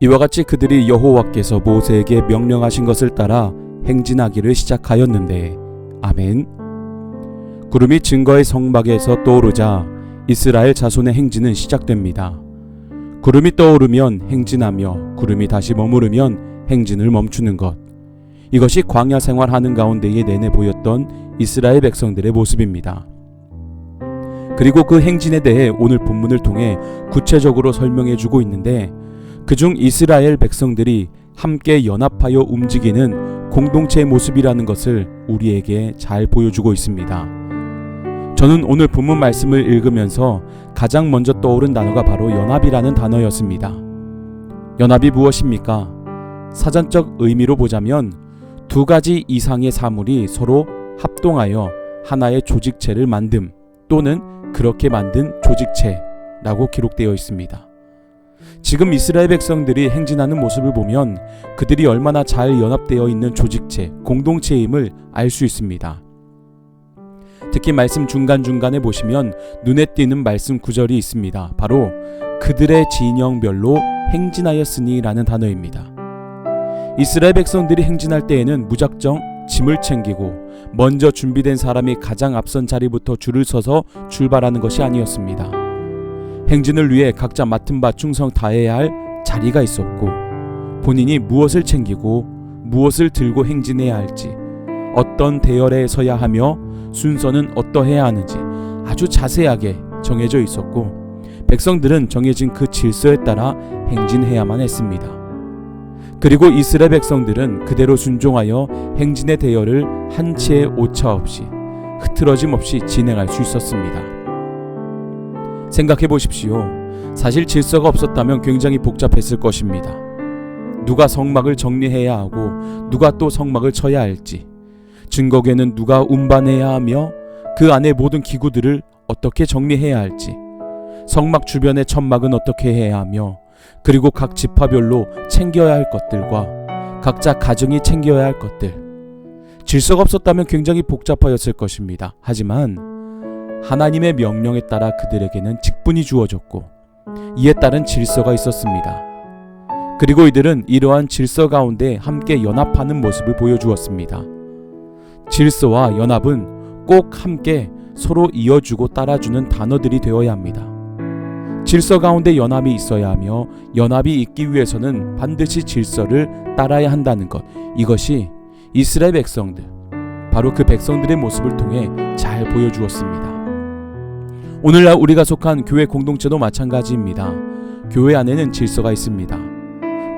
이와 같이 그들이 여호와께서 모세에게 명령하신 것을 따라 행진하기를 시작하였는데 아멘. 구름이 증거의 성막에서 떠오르자 이스라엘 자손의 행진은 시작됩니다. 구름이 떠오르면 행진하며 구름이 다시 머무르면 행진을 멈추는 것. 이것이 광야 생활하는 가운데에 내내 보였던 이스라엘 백성들의 모습입니다. 그리고 그 행진에 대해 오늘 본문을 통해 구체적으로 설명해 주고 있는데 그중 이스라엘 백성들이 함께 연합하여 움직이는 공동체의 모습이라는 것을 우리에게 잘 보여주고 있습니다. 저는 오늘 본문 말씀을 읽으면서 가장 먼저 떠오른 단어가 바로 연합이라는 단어였습니다. 연합이 무엇입니까? 사전적 의미로 보자면 두 가지 이상의 사물이 서로 합동하여 하나의 조직체를 만듦 또는 그렇게 만든 조직체라고 기록되어 있습니다. 지금 이스라엘 백성들이 행진하는 모습을 보면 그들이 얼마나 잘 연합되어 있는 조직체, 공동체임을 알 수 있습니다. 특히 말씀 중간중간에 보시면 눈에 띄는 말씀 구절이 있습니다. 바로 그들의 진영별로 행진하였으니 라는 단어입니다. 이스라엘 백성들이 행진할 때에는 무작정 짐을 챙기고 먼저 준비된 사람이 가장 앞선 자리부터 줄을 서서 출발하는 것이 아니었습니다. 행진을 위해 각자 맡은 바 충성 다해야 할 자리가 있었고 본인이 무엇을 챙기고 무엇을 들고 행진해야 할지 어떤 대열에 서야 하며 순서는 어떠해야 하는지 아주 자세하게 정해져 있었고 백성들은 정해진 그 질서에 따라 행진해야만 했습니다. 그리고 이스라엘 백성들은 그대로 순종하여 행진의 대열을 한 치의 오차 없이 흐트러짐 없이 진행할 수 있었습니다. 생각해 보십시오. 사실 질서가 없었다면 굉장히 복잡했을 것입니다. 누가 성막을 정리해야 하고 누가 또 성막을 쳐야 할지, 증거궤는 누가 운반해야 하며 그 안에 모든 기구들을 어떻게 정리해야 할지, 성막 주변의 천막은 어떻게 해야 하며 그리고 각 지파별로 챙겨야 할 것들과 각자 가정이 챙겨야 할 것들. 질서가 없었다면 굉장히 복잡하였을 것입니다. 하지만 하나님의 명령에 따라 그들에게는 직분이 주어졌고 이에 따른 질서가 있었습니다. 그리고 이들은 이러한 질서 가운데 함께 연합하는 모습을 보여주었습니다. 질서와 연합은 꼭 함께 서로 이어주고 따라주는 단어들이 되어야 합니다. 질서 가운데 연합이 있어야 하며 연합이 있기 위해서는 반드시 질서를 따라야 한다는 것. 이것이 이스라엘 백성들, 바로 그 백성들의 모습을 통해 잘 보여주었습니다. 오늘날 우리가 속한 교회 공동체도 마찬가지입니다. 교회 안에는 질서가 있습니다.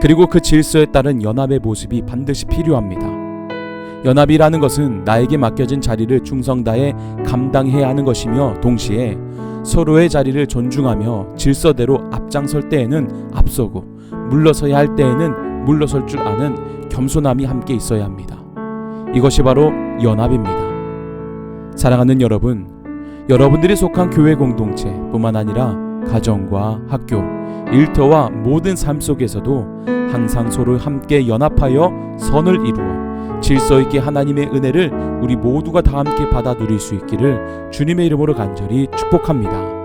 그리고 그 질서에 따른 연합의 모습이 반드시 필요합니다. 연합이라는 것은 나에게 맡겨진 자리를 충성 다해 감당해야 하는 것이며 동시에 서로의 자리를 존중하며 질서대로 앞장설 때에는 앞서고 물러서야 할 때에는 물러설 줄 아는 겸손함이 함께 있어야 합니다. 이것이 바로 연합입니다. 사랑하는 여러분, 여러분들이 속한 교회 공동체 뿐만 아니라 가정과 학교, 일터와 모든 삶 속에서도 항상 서로 함께 연합하여 선을 이루어 질서 있게 하나님의 은혜를 우리 모두가 다 함께 받아 누릴 수 있기를 주님의 이름으로 간절히 축복합니다.